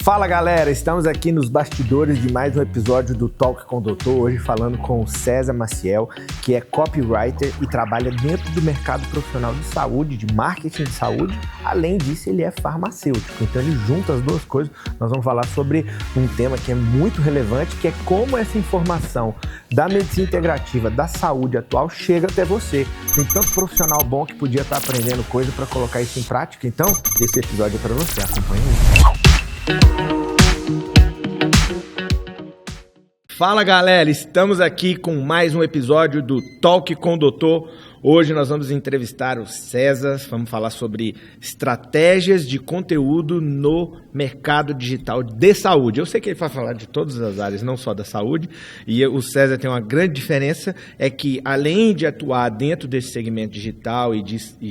Fala galera, estamos aqui nos bastidores de mais um episódio do Talk com o Doutor, hoje falando com o César Maciel, que é copywriter e trabalha dentro do mercado profissional de saúde, de marketing de saúde. Além disso, ele é farmacêutico, então ele junta as duas coisas. Nós vamos falar sobre um tema que é muito relevante, que é como essa informação da medicina integrativa, da saúde atual, chega até você. Tem tanto profissional bom que podia estar aprendendo coisa para colocar isso em prática, então esse episódio é para você, acompanha aí. Fala galera, estamos aqui com mais um episódio do Talk com o Doutor. Hoje nós vamos entrevistar o César, vamos falar sobre estratégias de conteúdo no mercado digital de saúde. Eu sei que ele vai falar de todas as áreas, não só da saúde, e o César tem uma grande diferença, é que além de atuar dentro desse segmento digital e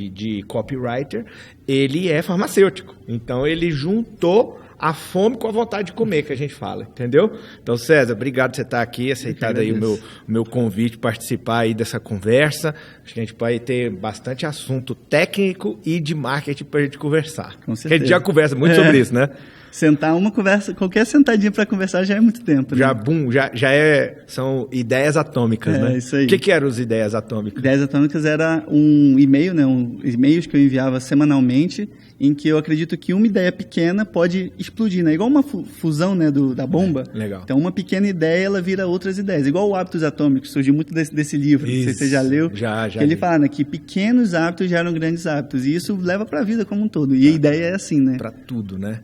de copywriter, ele é farmacêutico. Então ele juntou a fome com a vontade de comer, que a gente fala, entendeu? Então, César, obrigado por você estar aqui, aceitado aí o meu convite, participar aí dessa conversa. Acho que a gente pode ter bastante assunto técnico e de marketing para a gente conversar. Com certeza. Porque a gente já conversa muito sobre isso, né? Sentar uma conversa, qualquer sentadinha para conversar já é muito tempo, né? São ideias atômicas, né? Isso aí. O que eram as ideias atômicas? Ideias atômicas era um e-mail, né? E-mails que eu enviava semanalmente, em que eu acredito que uma ideia pequena pode explodir, né? Igual uma fusão, né, da bomba. Legal. Então, uma pequena ideia, ela vira outras ideias. Igual o Hábitos Atômicos, surgiu muito desse livro, isso. Não sei se você já leu. Já. Que ele fala, né, que pequenos hábitos geram grandes hábitos. E isso leva para a vida como um todo. E a ideia é assim, né? Para tudo, né?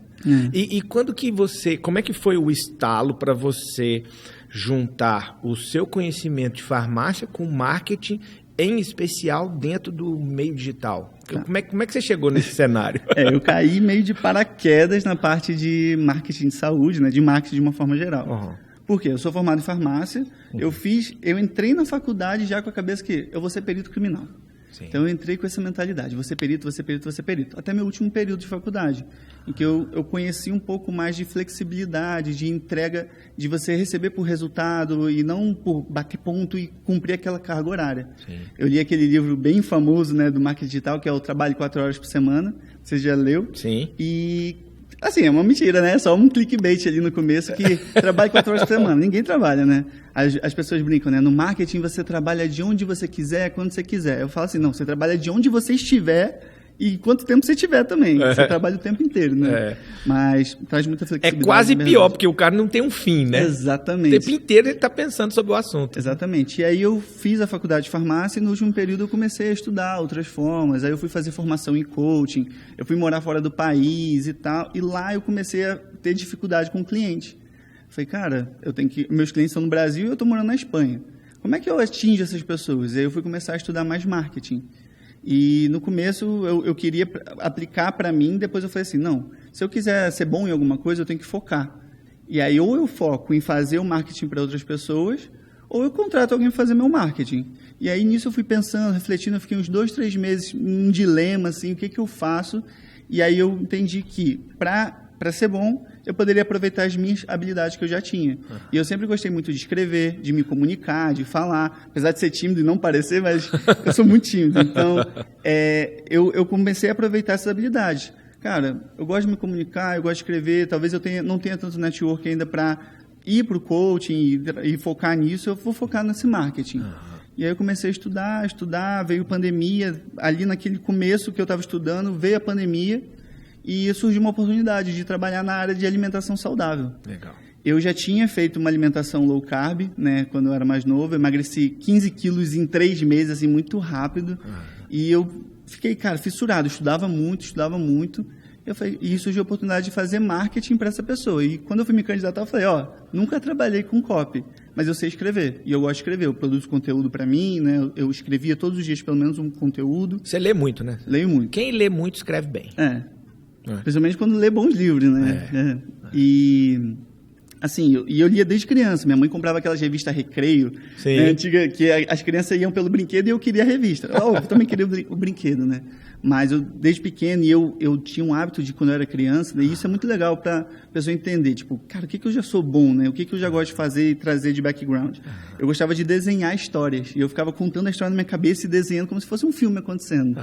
E como é que foi o estalo para você juntar o seu conhecimento de farmácia com marketing, em especial dentro do meio digital? Como é que você chegou nesse cenário? Eu caí meio de paraquedas na parte de marketing de saúde, né, de marketing de uma forma geral. Uhum. Por quê? Eu sou formado em farmácia, eu entrei na faculdade já com a cabeça que eu vou ser perito criminal. Sim. Então eu entrei com essa mentalidade, vou ser perito, vou ser perito, vou ser perito. Até meu último período de faculdade, em que eu conheci um pouco mais de flexibilidade, de entrega, de você receber por resultado e não por bater ponto e cumprir aquela carga horária. Sim. Eu li aquele livro bem famoso, né, do marketing digital, que é o Trabalho 4 Horas por Semana. Você já leu? Sim. E assim, é uma mentira, né? É só um clickbait ali no começo que trabalha 4 horas por semana. Ninguém trabalha, né? As pessoas brincam, né? No marketing você trabalha de onde você quiser, quando você quiser. Eu falo assim, não, você trabalha de onde você estiver e quanto tempo você tiver também. Você trabalha o tempo inteiro, né? Mas traz muita flexibilidade. É quase pior, porque o cara não tem um fim, né? Exatamente. O tempo inteiro ele está pensando sobre o assunto. Exatamente. E aí eu fiz a faculdade de farmácia e no último período eu comecei a estudar outras formas. Aí eu fui fazer formação em coaching, eu fui morar fora do país e tal. E lá eu comecei a ter dificuldade com o cliente. Falei, cara, meus clientes estão no Brasil e eu estou morando na Espanha. Como é que eu atingo essas pessoas? Aí eu fui começar a estudar mais marketing. E no começo eu queria aplicar para mim, depois eu falei assim, não, se eu quiser ser bom em alguma coisa, eu tenho que focar. E aí ou eu foco em fazer o marketing para outras pessoas, ou eu contrato alguém para fazer meu marketing. E aí nisso eu fui pensando, refletindo, eu fiquei uns 2, 3 meses num dilema, assim, o que eu faço? E aí eu entendi que para ser bom, eu poderia aproveitar as minhas habilidades que eu já tinha. E eu sempre gostei muito de escrever, de me comunicar, de falar. Apesar de ser tímido e não parecer, mas eu sou muito tímido. Então, eu comecei a aproveitar essas habilidades. Cara, eu gosto de me comunicar, eu gosto de escrever. Talvez eu não tenha tanto network ainda para ir para o coaching e focar nisso. Eu vou focar nesse marketing. E aí eu comecei a estudar, veio pandemia. Ali naquele começo que eu estava estudando, veio a pandemia. E surgiu uma oportunidade de trabalhar na área de alimentação saudável. Legal. Eu já tinha feito uma alimentação low carb, né, quando eu era mais novo. Eu emagreci 15 quilos em 3 meses, assim, muito rápido. E eu fiquei, cara, fissurado. Estudava muito. E surgiu a oportunidade de fazer marketing para essa pessoa. E quando eu fui me candidatar, eu falei, nunca trabalhei com copy, mas eu sei escrever. E eu gosto de escrever. Eu produzo conteúdo para mim, né? Eu escrevia todos os dias pelo menos um conteúdo. Você lê muito, né? Leio muito. Quem lê muito escreve bem. Principalmente quando lê bons livros, né? E assim, eu lia desde criança. Minha mãe comprava aquelas revistas Recreio, né, antiga, que as crianças iam pelo brinquedo e eu queria a revista. Eu também queria o brinquedo, né? Mas eu, desde pequeno, eu tinha um hábito de quando eu era criança, e isso é muito legal para a pessoa entender, tipo, cara, o que eu já sou bom, né? O que eu já gosto de fazer e trazer de background? Eu gostava de desenhar histórias, e eu ficava contando a história na minha cabeça e desenhando como se fosse um filme acontecendo.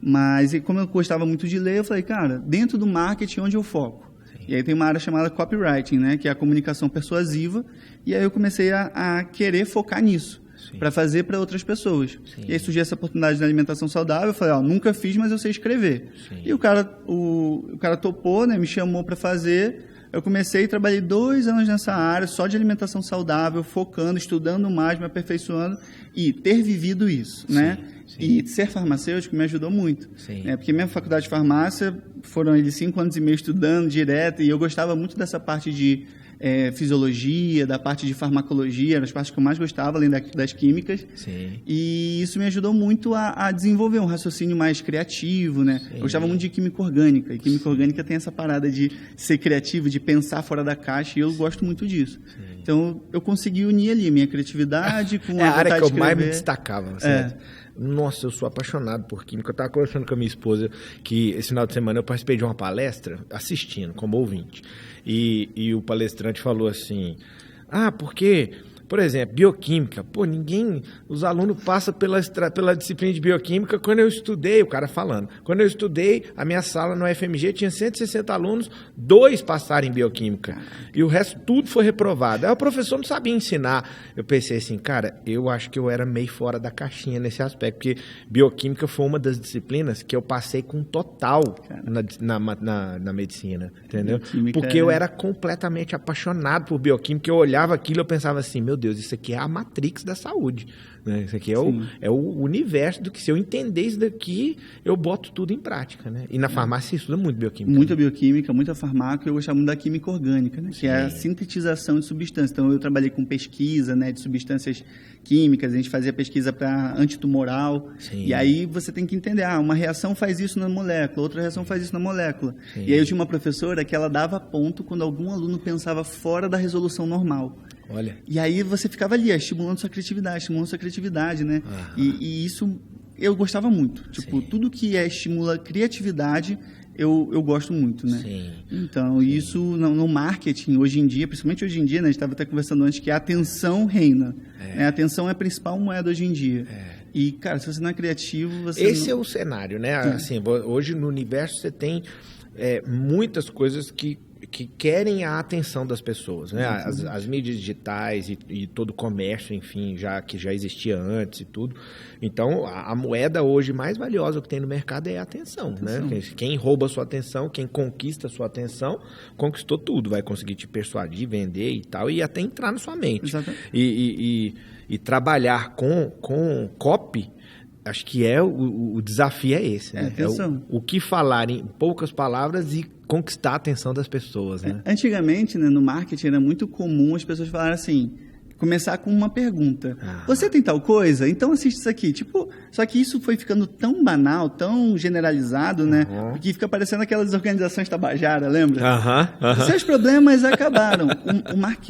Mas, e como eu gostava muito de ler, eu falei, cara, dentro do marketing, onde eu foco? E aí tem uma área chamada copywriting, né? Que é a comunicação persuasiva. E aí eu comecei a querer focar nisso, para fazer para outras pessoas. Sim. E aí surgiu essa oportunidade da alimentação saudável. Eu falei, nunca fiz, mas eu sei escrever. Sim. E o cara topou, né? Me chamou para fazer. Eu comecei e trabalhei 2 anos nessa área, só de alimentação saudável, focando, estudando mais, me aperfeiçoando e ter vivido isso, né? Sim. E ser farmacêutico me ajudou muito, né? Porque minha faculdade de farmácia foram 5 anos e meio estudando direto e eu gostava muito dessa parte de fisiologia, da parte de farmacologia, eram as partes que eu mais gostava, além das químicas. Sim. E isso me ajudou muito a desenvolver um raciocínio mais criativo, né? Sim. Eu gostava muito de química orgânica, e química orgânica tem essa parada de ser criativo, de pensar fora da caixa, e eu gosto muito disso. Sim. Então, eu consegui unir ali minha criatividade com a área que eu mais me escrever. destacava, certo? Nossa, eu sou apaixonado por química. Eu estava conversando com a minha esposa que esse final de semana eu participei de uma palestra, assistindo, como ouvinte. E o palestrante falou assim, porque, por exemplo, bioquímica, os alunos passam pela disciplina de bioquímica. Quando eu estudei, o cara falando, quando eu estudei, a minha sala no FMG tinha 160 alunos, 2 passaram em bioquímica, e o resto tudo foi reprovado. Aí o professor não sabia ensinar. Eu pensei assim, cara, eu acho que eu era meio fora da caixinha nesse aspecto, porque bioquímica foi uma das disciplinas que eu passei com total na medicina, entendeu? Porque eu era completamente apaixonado por bioquímica, eu olhava aquilo e eu pensava assim, meu Deus, isso aqui é a Matrix da saúde, né? Isso aqui é o universo do que, se eu entender isso daqui, eu boto tudo em prática, né? E na farmácia se estuda muito bioquímica. Muita bioquímica, muita farmácia, eu gostava muito da química orgânica, né? Que é a sintetização de substâncias. Então, eu trabalhei com pesquisa, né, de substâncias químicas, a gente fazia pesquisa para antitumoral. Sim. E aí você tem que entender, uma reação faz isso na molécula, outra reação faz isso na molécula. Sim. E aí eu tinha uma professora que ela dava ponto quando algum aluno pensava fora da resolução normal. Olha. E aí você ficava ali, estimulando sua criatividade, né? E isso eu gostava muito. Tipo, tudo que estimula criatividade, eu gosto muito, né? Sim. Então, isso no marketing, hoje em dia, principalmente hoje em dia, né? A gente estava até conversando antes que a atenção reina. Né? A atenção é a principal moeda hoje em dia. E, cara, se você não é criativo, você Esse é o cenário, né? Assim, hoje no universo você tem muitas coisas que querem a atenção das pessoas, né? As mídias digitais e todo o comércio, enfim, que já existia antes e tudo. Então, a moeda hoje mais valiosa que tem no mercado é a atenção, né? Quem rouba a sua atenção, quem conquista a sua atenção, conquistou tudo. Vai conseguir te persuadir, vender e tal, e até entrar na sua mente. Exatamente. E trabalhar com copy, acho que o desafio é esse, né? O que falar em poucas palavras e conquistar a atenção das pessoas, né? Antigamente, né, no marketing era muito comum as pessoas falarem assim, começar com uma pergunta. Você tem tal coisa? Então assiste isso aqui. Tipo, só que isso foi ficando tão banal, tão generalizado, né? Que fica parecendo aquelas organizações Tabajara, lembra? Seus problemas acabaram.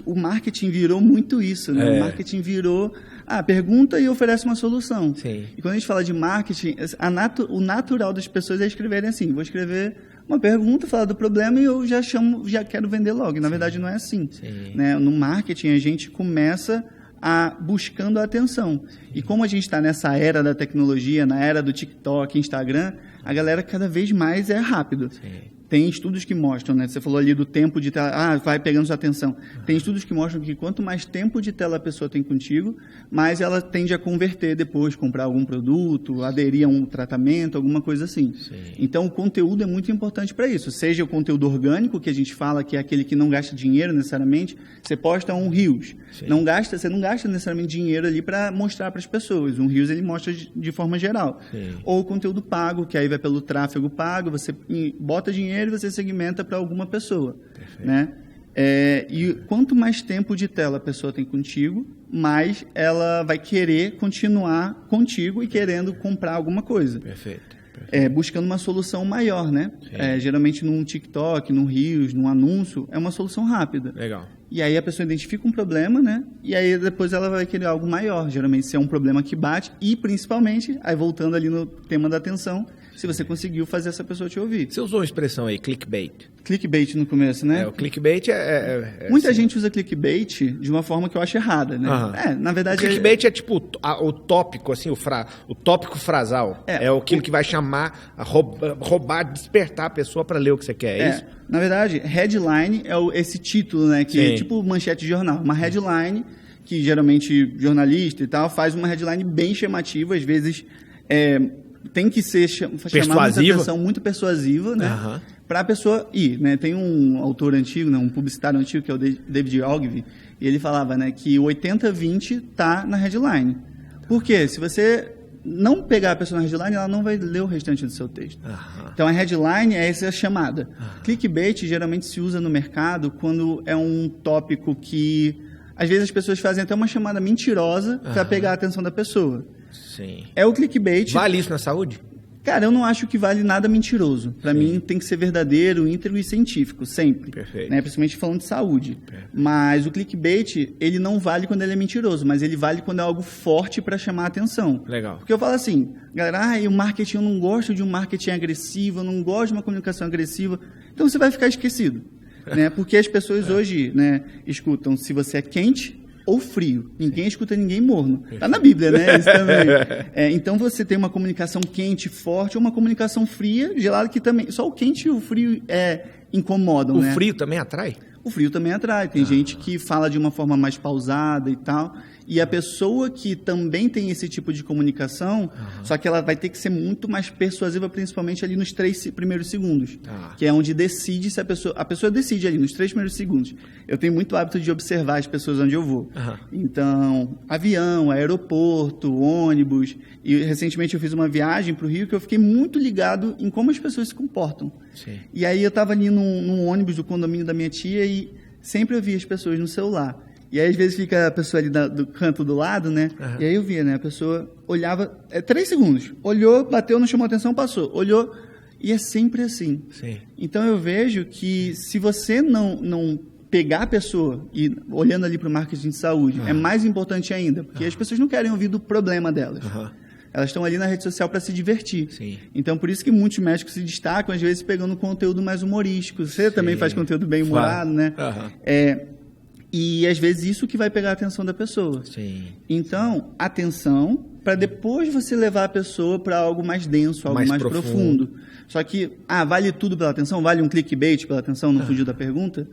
O marketing virou muito isso, né? O marketing virou... pergunta e oferece uma solução. Sim. E quando a gente fala de marketing, o natural das pessoas é escreverem assim, vou escrever uma pergunta, falar do problema e eu já quero vender logo. E, na verdade, não é assim. Né? No marketing, a gente começa buscando a atenção. E como a gente está nessa era da tecnologia, na era do TikTok, Instagram, a galera cada vez mais é rápido. Tem estudos que mostram, né? Você falou ali do tempo de tela, vai pegando sua atenção. Tem estudos que mostram que quanto mais tempo de tela a pessoa tem contigo, mais ela tende a converter depois, comprar algum produto, aderir a um tratamento, alguma coisa assim. Então, o conteúdo é muito importante para isso. Seja o conteúdo orgânico, que a gente fala que é aquele que não gasta dinheiro necessariamente. Você posta um Reels. Você não gasta necessariamente dinheiro ali para mostrar para as pessoas. Um Reels ele mostra de forma geral. Ou o conteúdo pago, que aí vai pelo tráfego pago, você bota dinheiro e você segmenta para alguma pessoa, né? E quanto mais tempo de tela a pessoa tem contigo, mais ela vai querer continuar contigo e querendo comprar alguma coisa. Buscando uma solução maior, né? Geralmente num TikTok, num Reels, num anúncio, é uma solução rápida. Legal. E aí a pessoa identifica um problema, né? E aí depois ela vai querer algo maior. Geralmente se é um problema que bate e principalmente, aí voltando ali no tema da atenção, se você conseguiu fazer essa pessoa te ouvir. Você usou uma expressão aí, clickbait. Clickbait no começo, né? O clickbait Muita gente usa clickbait de uma forma que eu acho errada, né? Na verdade... Clickbait é tipo o tópico, assim, o tópico frasal. É aquilo que vai chamar, roubar, despertar a pessoa para ler o que você quer, é isso? Na verdade, headline é esse título, né? Que é tipo manchete de jornal. Uma headline, que geralmente jornalista e tal, faz uma headline bem chamativa, às vezes tem que ser chamar muita atenção, muito persuasiva, né? Para a pessoa ir, né? Tem um autor antigo, né? Um publicitário antigo, que é o David Ogilvy, e ele falava, né, que 80-20 tá na headline. Por quê? Se você não pegar a pessoa na headline, ela não vai ler o restante do seu texto. Então, a headline é essa chamada. Clickbait geralmente se usa no mercado quando é um tópico que, às vezes, as pessoas fazem até uma chamada mentirosa para pegar a atenção da pessoa. Sim. É o clickbait. Vale isso na saúde? Cara, eu não acho que vale nada mentiroso. Para mim, tem que ser verdadeiro, íntegro e científico, sempre. Perfeito. Né? Principalmente falando de saúde. Mas o clickbait, ele não vale quando ele é mentiroso, mas ele vale quando é algo forte para chamar a atenção. Legal. Porque eu falo assim, galera, o marketing, eu não gosto de um marketing agressivo, eu não gosto de uma comunicação agressiva. Então, você vai ficar esquecido. Né? Porque as pessoas hoje, né, escutam se você é quente ou frio. Ninguém escuta ninguém morno. Está na Bíblia, né? Isso também. Então, você tem uma comunicação quente, forte, ou uma comunicação fria, gelada, que também... Só o quente e o frio incomodam, né? O frio também atrai? O frio também atrai. Tem gente que fala de uma forma mais pausada e tal. E a pessoa que também tem esse tipo de comunicação, só que ela vai ter que ser muito mais persuasiva, principalmente ali nos 3 primeiros segundos. Que é onde decide se a pessoa decide ali nos 3 primeiros segundos. Eu tenho muito hábito de observar as pessoas onde eu vou. Então, avião, aeroporto, ônibus. E recentemente eu fiz uma viagem para o Rio que eu fiquei muito ligado em como as pessoas se comportam. Sim. E aí eu estava ali num ônibus do condomínio da minha tia e sempre eu via as pessoas no celular. E aí, às vezes, fica a pessoa ali do canto do lado, né? E aí eu via, né? A pessoa olhava... 3 segundos. Olhou, bateu, não chamou atenção, passou. Olhou, e é sempre assim. Sim. Então, eu vejo que se você não pegar a pessoa, e olhando ali para o marketing de saúde, é mais importante ainda, porque as pessoas não querem ouvir do problema delas. Elas estão ali na rede social para se divertir. Sim. Então, por isso que muitos médicos se destacam, às vezes, pegando conteúdo mais humorístico. Você também faz conteúdo bem humorado, né? E, às vezes, isso que vai pegar a atenção da pessoa. Sim. Então, atenção, para depois você levar a pessoa para algo mais denso, algo mais profundo. Só que, vale tudo pela atenção? Vale um clickbait pela atenção? Não fugiu da pergunta?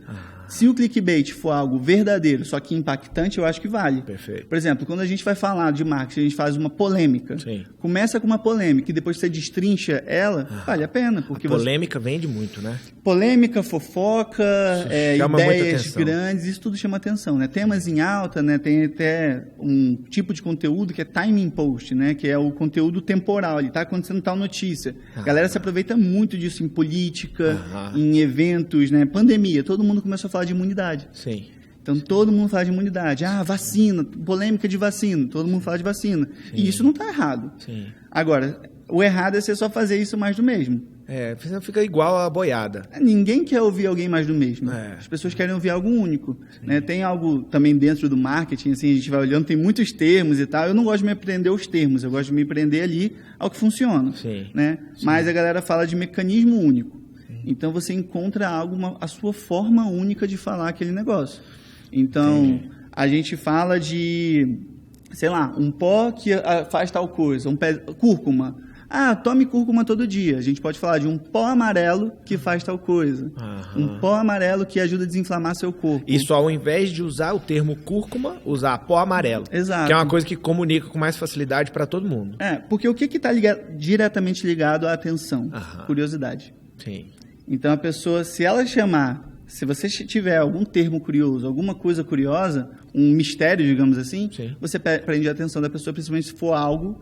Se o clickbait for algo verdadeiro, só que impactante, eu acho que vale. Perfeito. Por exemplo, quando a gente vai falar de marketing, a gente faz uma polêmica. Sim. Começa com uma polêmica e depois você destrincha ela, vale a pena. Porque a polêmica vende muito, né? Polêmica, fofoca, ideias grandes, isso tudo chama atenção, né? Temas em alta, né? Tem até um tipo de conteúdo que é timing post, né? Que é o conteúdo temporal, ele está acontecendo tal notícia. A galera se aproveita muito disso em política, em eventos, né? Pandemia, todo mundo começou a falar de imunidade. Sim. Então, todo mundo fala de imunidade. vacina, polêmica de vacina, todo mundo fala de vacina. Sim. E isso não está errado. Sim. Agora, o errado é você só fazer isso mais do mesmo. Fica igual a boiada. Ninguém quer ouvir alguém mais do mesmo. As pessoas querem ouvir algo único. Né? Tem algo também dentro do marketing, assim, a gente vai olhando, tem muitos termos e tal. Eu não gosto de me prender aos termos, eu gosto de me prender ali ao que funciona. Sim. Né? Sim. Mas a galera fala de mecanismo único. Então, você encontra a sua forma única de falar aquele negócio. Então, a gente fala de, sei lá, um pó que faz tal coisa, cúrcuma. Tome cúrcuma todo dia. A gente pode falar de um pó amarelo que faz tal coisa. Um pó amarelo que ajuda a desinflamar seu corpo. Isso ao invés de usar o termo cúrcuma, usar pó amarelo. Exato. Que é uma coisa que comunica com mais facilidade para todo mundo. Porque o que está diretamente ligado à atenção? Curiosidade. Sim. Então, a pessoa, se você tiver algum termo curioso, alguma coisa curiosa, um mistério, digamos assim, você prende a atenção da pessoa, principalmente se for algo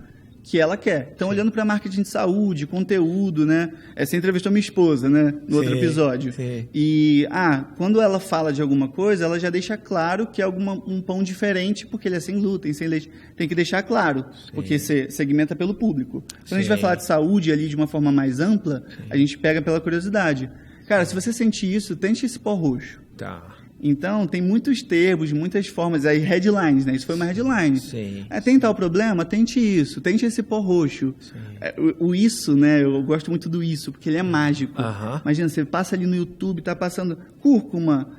que ela quer. Então, olhando para marketing de saúde, conteúdo, né? Você entrevistou minha esposa, né? No outro episódio. Sim. E, quando ela fala de alguma coisa, ela já deixa claro que é um pão diferente, porque ele é sem glúten, sem leite. Tem que deixar claro, porque você segmenta pelo público. Quando a gente vai falar de saúde ali de uma forma mais ampla, a gente pega pela curiosidade. Cara, se você sentir isso, tente esse pó roxo. Tá. Então, tem muitos termos, muitas formas, aí headlines, né? Isso foi uma headline. Sim. Tem tal problema? Tente isso, tente esse pó roxo. O isso, né? Eu gosto muito do isso, porque ele é mágico. Imagina, você passa ali no YouTube, tá passando cúrcuma,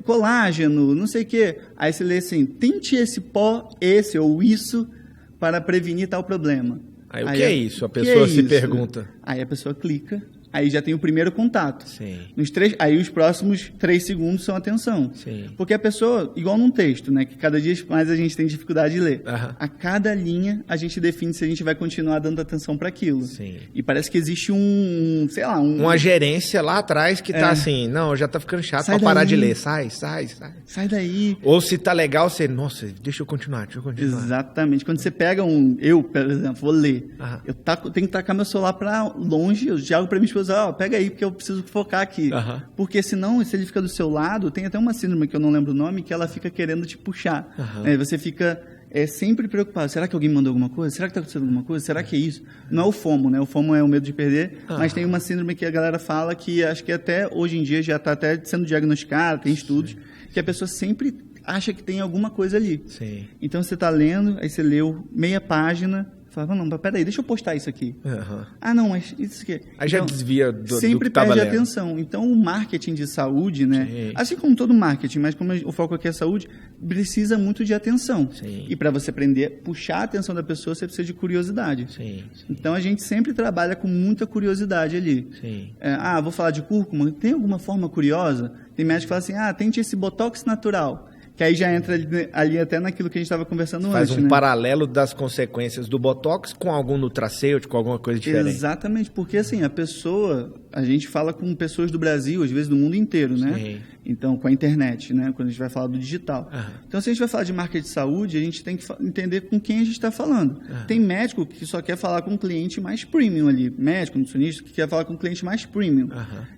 colágeno, não sei o quê. Aí você lê assim, tente esse pó, esse ou isso, para prevenir tal problema. Aí o que é isso? A pessoa se pergunta. Aí a pessoa clica. Aí já tem o primeiro contato. Sim. Aí os próximos 3 segundos são atenção. Sim. Porque a pessoa, igual num texto, né, que cada dia mais a gente tem dificuldade de ler. A cada linha a gente define se a gente vai continuar dando atenção para aquilo. Sim. E parece que existe uma gerência lá atrás que tá assim, não, já tá ficando chato para parar de ler. Sai. Sai daí. Ou se tá legal, você, nossa, deixa eu continuar. Exatamente. Quando você pega eu, por exemplo, vou ler. Eu tenho que tacar meu celular para longe, eu jogo para minha esposa, pega aí, porque eu preciso focar aqui. Porque senão, se ele fica do seu lado, tem até uma síndrome que eu não lembro o nome, que ela fica querendo te puxar. Você fica sempre preocupado. Será que alguém mandou alguma coisa? Será que está acontecendo alguma coisa? Será que é isso? Não é o FOMO, né? O FOMO é o medo de perder, mas tem uma síndrome que a galera fala que acho que até hoje em dia já está até sendo diagnosticada, tem estudos, que a pessoa sempre acha que tem alguma coisa ali. Sim. Então você está lendo, aí você leu meia página, falava, não, mas peraí, deixa eu postar isso aqui. Não, mas isso aqui. Aí já desvia do que sempre estava perde lendo. Atenção. Então, o marketing de saúde, né? Sim. Assim como todo marketing, mas como o foco aqui é saúde, precisa muito de atenção. Sim. E para você aprender, puxar a atenção da pessoa, você precisa de curiosidade. Sim. Então, a gente sempre trabalha com muita curiosidade ali. Sim. Vou falar de cúrcuma, tem alguma forma curiosa? Tem médico que fala assim, tente esse botox natural. Que aí já entra ali até naquilo que a gente estava conversando antes. Faz um paralelo das consequências do Botox com algum nutracêutico, com alguma coisa diferente. Exatamente, porque assim, a gente fala com pessoas do Brasil, às vezes do mundo inteiro, né? Sim. Então, com a internet, né? Quando a gente vai falar do digital. Então, se a gente vai falar de marketing de saúde, a gente tem que entender com quem a gente está falando. Tem médico que só quer falar com um cliente mais premium ali. Médico, nutricionista, que quer falar com um cliente mais premium.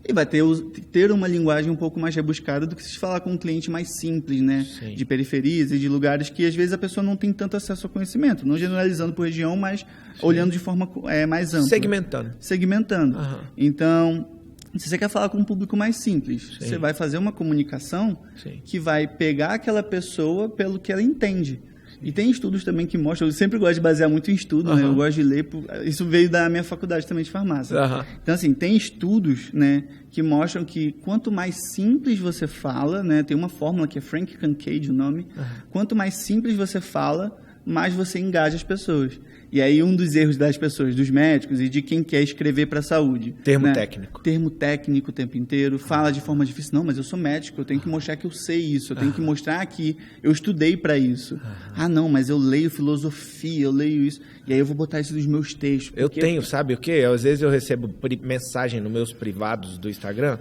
E vai ter uma linguagem um pouco mais rebuscada do que se falar com um cliente mais simples, né? Sim. De periferias e de lugares que, às vezes, a pessoa não tem tanto acesso ao conhecimento. Não generalizando por região, mas olhando de forma mais ampla. Segmentando. Então, se você quer falar com um público mais simples, você vai fazer uma comunicação que vai pegar aquela pessoa pelo que ela entende. E tem estudos também que mostram, eu sempre gosto de basear muito em estudo, né? Eu gosto de ler, isso veio da minha faculdade também de farmácia. Então, assim, tem estudos, né, que mostram que quanto mais simples você fala, né, tem uma fórmula que é Frank Kincaid o nome, quanto mais simples você fala, mais você engaja as pessoas. E aí um dos erros das pessoas, dos médicos e de quem quer escrever para a saúde. Termo técnico. Termo técnico o tempo inteiro, fala de forma difícil. Não, mas eu sou médico, eu tenho que mostrar que eu sei isso, eu tenho que mostrar que eu estudei para isso. Não, mas eu leio filosofia, eu leio isso. E aí eu vou botar isso nos meus textos. Eu tenho, sabe o quê? Às vezes eu recebo mensagem nos meus privados do Instagram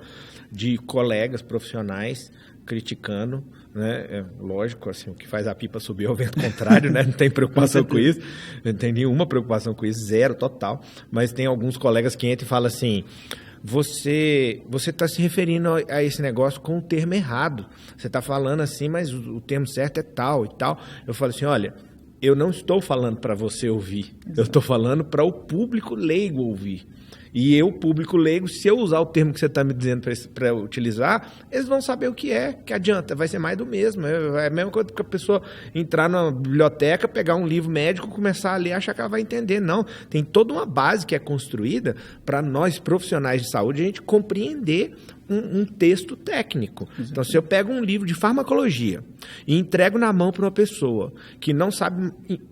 de colegas profissionais criticando, né? Lógico, assim, o que faz a pipa subir é o vento contrário, né? Não tem preocupação com isso, não tem nenhuma preocupação com isso, zero, total. Mas tem alguns colegas que entram e falam assim, você está se referindo a esse negócio com o termo errado. Você está falando assim, mas o termo certo é tal e tal. Eu falo assim, olha, eu não estou falando para você ouvir, eu estou falando para o público leigo ouvir. E eu, público leigo, se eu usar o termo que você está me dizendo para utilizar, eles vão saber o que é, que adianta, vai ser mais do mesmo. É a mesma coisa que a pessoa entrar numa biblioteca, pegar um livro médico, começar a ler, achar que ela vai entender. Não, tem toda uma base que é construída para nós, profissionais de saúde, a gente compreender um texto técnico. Exatamente. Então, se eu pego um livro de farmacologia e entrego na mão para uma pessoa que não sabe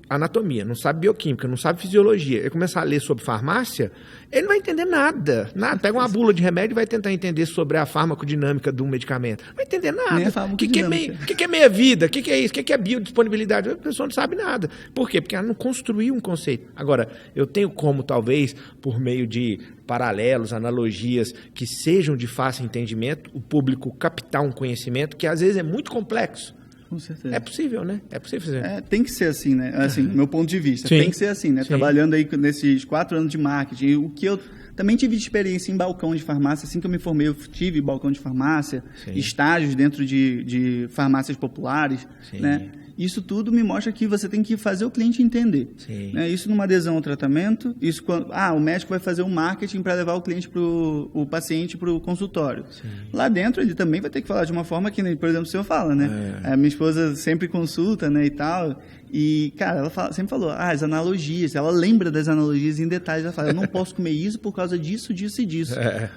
anatomia, não sabe bioquímica, não sabe fisiologia, e começar a ler sobre farmácia, ele não vai entender nada. Pega uma bula de remédio e vai tentar entender sobre a farmacodinâmica de um medicamento. Não vai entender nada. O que é meia-vida? O que é isso? O que é biodisponibilidade? A pessoa não sabe nada. Por quê? Porque ela não construiu um conceito. Agora, eu tenho como, talvez, por meio de paralelos, analogias que sejam de fácil entendimento, o público captar um conhecimento que às vezes é muito complexo. Com certeza. É possível, né? É possível fazer. Tem que ser assim, né? Assim, meu ponto de vista. Sim. Tem que ser assim, né? Sim. Trabalhando aí nesses 4 anos de marketing, o que eu Também tive experiência em balcão de farmácia. Assim que eu me formei, eu tive balcão de farmácia, estágios dentro de farmácias populares, né? Isso tudo me mostra que você tem que fazer o cliente entender. Né? Isso numa adesão ao tratamento, isso quando o médico vai fazer o marketing para levar o paciente para o consultório. Lá dentro ele também vai ter que falar de uma forma que, por exemplo, o senhor fala, né? A minha esposa sempre consulta, né, e tal. E, cara, ela sempre falou, as analogias, ela lembra das analogias em detalhes, ela fala, eu não posso comer isso por causa disso, disso e disso,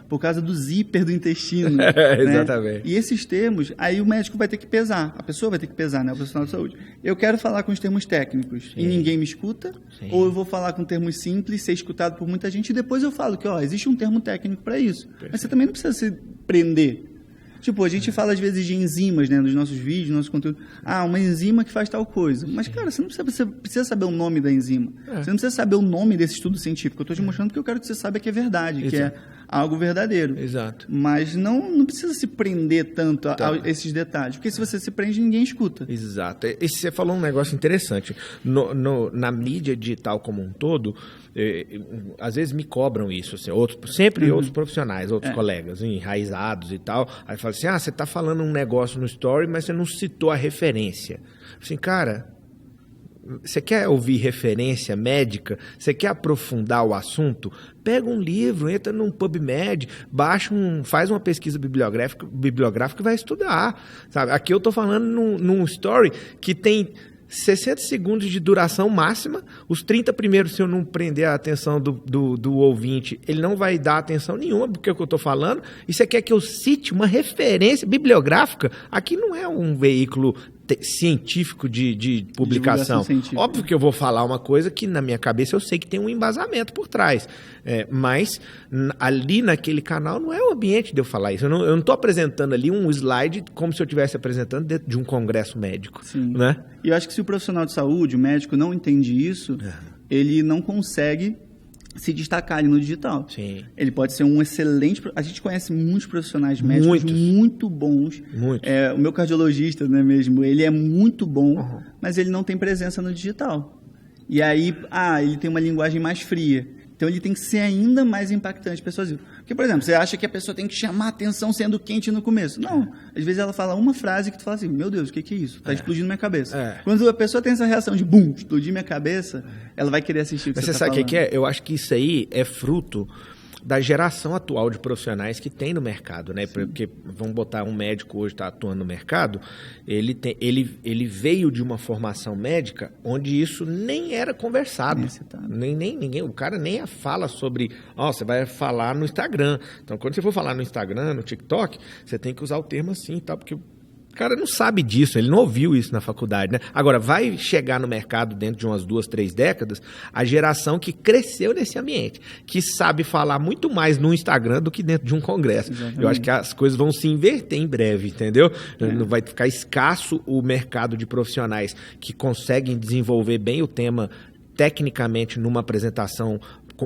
por causa do zíper do intestino. Né? Exatamente. E esses termos, aí o médico vai ter que pesar, a pessoa vai ter que pesar, né, o profissional de saúde. Eu quero falar com os termos técnicos e ninguém me escuta, ou eu vou falar com termos simples, ser escutado por muita gente, e depois eu falo que, existe um termo técnico para isso. Mas você também não precisa se prender. Tipo, a gente fala às vezes de enzimas, né, nos nossos vídeos, no nosso conteúdo. Uma enzima que faz tal coisa. Mas, cara, você não precisa saber o nome da enzima. Você não precisa saber o nome desse estudo científico. Eu estou te mostrando que eu quero que você saiba que é verdade, que é algo verdadeiro. Exato. Mas não precisa se prender tanto a esses detalhes. Porque se você se prende, ninguém escuta. Exato. E você falou um negócio interessante. Na mídia digital como um todo, às vezes me cobram isso, assim, outros profissionais, outros colegas, enraizados e tal, aí falam assim, você está falando um negócio no story, mas você não citou a referência. Assim, cara, você quer ouvir referência médica? Você quer aprofundar o assunto? Pega um livro, entra num PubMed, faz uma pesquisa bibliográfica e vai estudar, sabe? Aqui eu estou falando num story que tem 60 segundos de duração máxima, os 30 primeiros, se eu não prender a atenção do ouvinte, ele não vai dar atenção nenhuma porque é o que eu estou falando, e você quer que eu cite uma referência bibliográfica? Aqui não é um veículo científico de publicação. Óbvio que eu vou falar uma coisa que na minha cabeça eu sei que tem um embasamento por trás, mas ali naquele canal não é o ambiente de eu falar isso. Eu não estou apresentando ali um slide como se eu estivesse apresentando dentro de um congresso médico. Né? E eu acho que se o profissional de saúde, o médico, não entende isso, ele não consegue se destacar ali no digital. Ele pode ser um excelente... A gente conhece muitos profissionais médicos muito bons. O meu cardiologista, né, mesmo, ele é muito bom, mas ele não tem presença no digital. E aí, ele tem uma linguagem mais fria. Então, ele tem que ser ainda mais impactante persuasivo. Porque, por exemplo, você acha que a pessoa tem que chamar a atenção sendo quente no começo. Não. Às vezes ela fala uma frase que tu fala assim, meu Deus, o que é isso? Tá explodindo minha cabeça. Quando a pessoa tem essa reação de, bum, explodir minha cabeça, ela vai querer assistir o que Mas você tá sabe o falando. que é? Eu acho que isso aí é fruto da geração atual de profissionais que tem no mercado, né? Porque, vamos botar, um médico hoje está atuando no mercado, ele veio de uma formação médica onde isso nem era conversado. Nem ninguém, o cara nem fala sobre, você vai falar no Instagram. Então, quando você for falar no Instagram, no TikTok, você tem que usar o termo assim, tá? Porque o cara não sabe disso, ele não ouviu isso na faculdade, né? Agora, vai chegar no mercado dentro de umas 2, 3 décadas a geração que cresceu nesse ambiente, que sabe falar muito mais no Instagram do que dentro de um congresso. Exatamente. Eu acho que as coisas vão se inverter em breve, entendeu? Não vai ficar escasso o mercado de profissionais que conseguem desenvolver bem o tema tecnicamente numa apresentação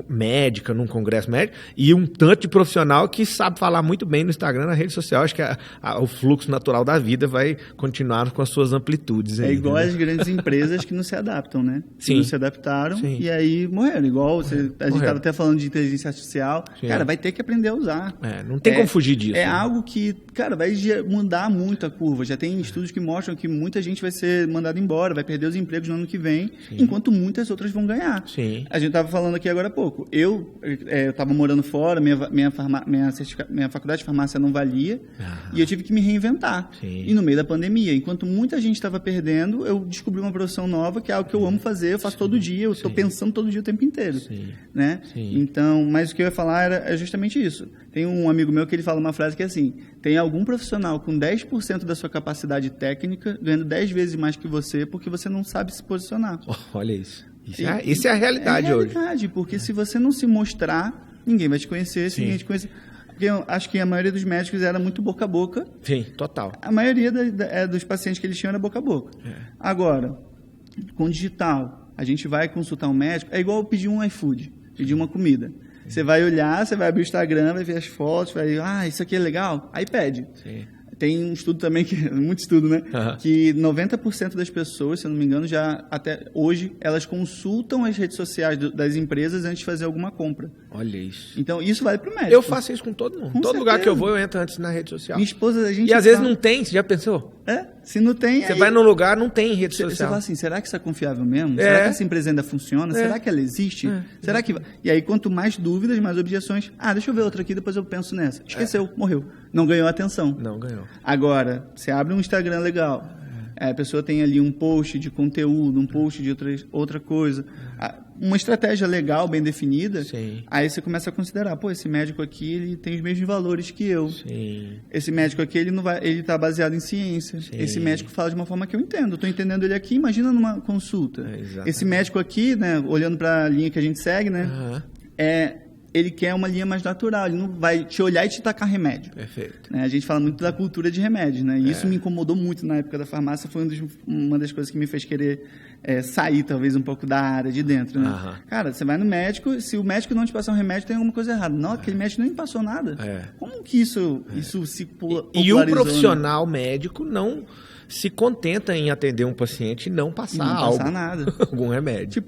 médica, num congresso médico, e um tanto de profissional que sabe falar muito bem no Instagram, na rede social. Acho que o fluxo natural da vida vai continuar com as suas amplitudes. É igual as grandes empresas que não se adaptam, né? Que não se adaptaram e aí morreram. Igual a gente estava até falando de inteligência artificial. Cara, vai ter que aprender a usar. Não tem como fugir disso. É algo que, cara, vai mudar muito a curva. Já tem estudos que mostram que muita gente vai ser mandada embora, vai perder os empregos no ano que vem, enquanto muitas outras vão ganhar. A gente estava falando aqui agora há pouco. Eu estava morando fora, minha faculdade de farmácia não valia, e eu tive que me reinventar. E no meio da pandemia, enquanto muita gente estava perdendo, eu descobri uma profissão nova, que é algo que eu amo fazer, eu faço todo dia, eu estou pensando todo dia o tempo inteiro. Né? Então, mas o que eu ia falar é justamente isso. Tem um amigo meu que ele fala uma frase que é assim, tem algum profissional com 10% da sua capacidade técnica ganhando 10 vezes mais que você porque você não sabe se posicionar. Olha isso. Isso é a realidade hoje. É a realidade, porque se você não se mostrar, ninguém vai te conhecer, se ninguém te conhecer... Porque eu acho que a maioria dos médicos era muito boca a boca. Sim, total. A maioria dos pacientes que eles tinham era boca a boca. Agora, com digital, a gente vai consultar um médico, é igual pedir um iFood, pedir uma comida. Você vai olhar, você vai abrir o Instagram, vai ver as fotos, vai isso aqui é legal? Aí pede. tem um estudo também, muito estudo, né? Que 90% das pessoas, se eu não me engano, já até hoje, elas consultam as redes sociais das empresas antes de fazer alguma compra. Olha isso. Então, isso vale pro médico. Eu faço isso com todo mundo. Com todo certeza. lugar que eu vou, eu entro antes na rede social. Minha esposa, a gente... E às vezes não tem, você já pensou? Se não tem... Você vai num lugar, não tem rede social. Você fala assim, será que isso é confiável mesmo? Será que essa empresa ainda funciona? Será que ela existe? Será que... E aí, quanto mais dúvidas, mais objeções. Deixa eu ver outra aqui, depois eu penso nessa. Esqueceu, morreu. Não ganhou atenção. Não ganhou. Agora, você abre um Instagram legal, a pessoa tem ali um post de conteúdo, um post de outra coisa, uma estratégia legal, bem definida, Sim. Aí você começa a considerar, esse médico aqui, ele tem os mesmos valores que eu. Sim. Esse médico aqui, ele está baseado em ciência. Sim. Esse médico fala de uma forma que eu entendo. Estou entendendo ele aqui, imagina numa consulta. Esse médico aqui, né, olhando para a linha que a gente segue, né, ele quer uma linha mais natural, ele não vai te olhar e te tacar remédio. Perfeito. A gente fala muito da cultura de remédio, né? E isso me incomodou muito na época da farmácia, foi uma das coisas que me fez querer sair, talvez, um pouco da área de dentro, né? Cara, você vai no médico, se o médico não te passar um remédio, tem alguma coisa errada. Não, aquele médico nem passou nada. Como que isso se popularizou? E o profissional médico não se contenta em atender um paciente e não passar algo. Não passar nada. Algum remédio.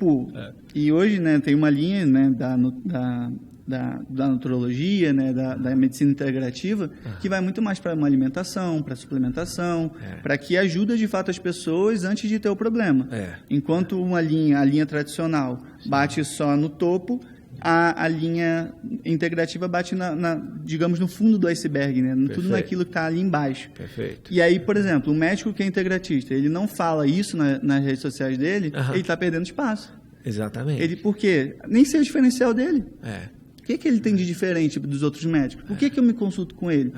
E hoje, né, tem uma linha, né, da nutrologia, né, da medicina integrativa, que vai muito mais para uma alimentação, para suplementação, para que ajuda de fato as pessoas antes de ter o problema. Enquanto a linha tradicional bate só no topo, a linha integrativa bate digamos, no fundo do iceberg, né? Tudo naquilo que está ali embaixo. Perfeito. E aí, por exemplo, o médico que é integratista, ele não fala isso nas redes sociais dele, ele está perdendo espaço. Exatamente. Por quê? Nem sei o diferencial dele. O que ele tem de diferente dos outros médicos? Por que eu me consulto com ele?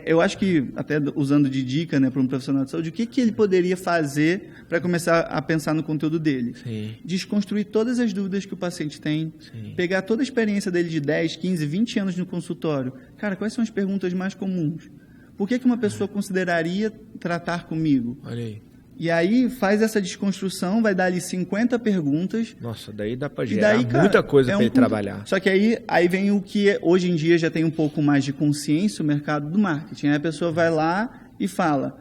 Eu acho que, até usando de dica, né, para um profissional de saúde, o que ele poderia fazer para começar a pensar no conteúdo dele? Desconstruir todas as dúvidas que o paciente tem, pegar toda a experiência dele de 10, 15, 20 anos no consultório. Cara, quais são as perguntas mais comuns? Por que uma pessoa consideraria tratar comigo? Olha aí. E aí faz essa desconstrução, vai dar ali 50 perguntas. Nossa, daí dá para gerar muita coisa para ele trabalhar. Só que aí vem o que hoje em dia já tem um pouco mais de consciência, o mercado do marketing. Aí a pessoa vai lá e fala,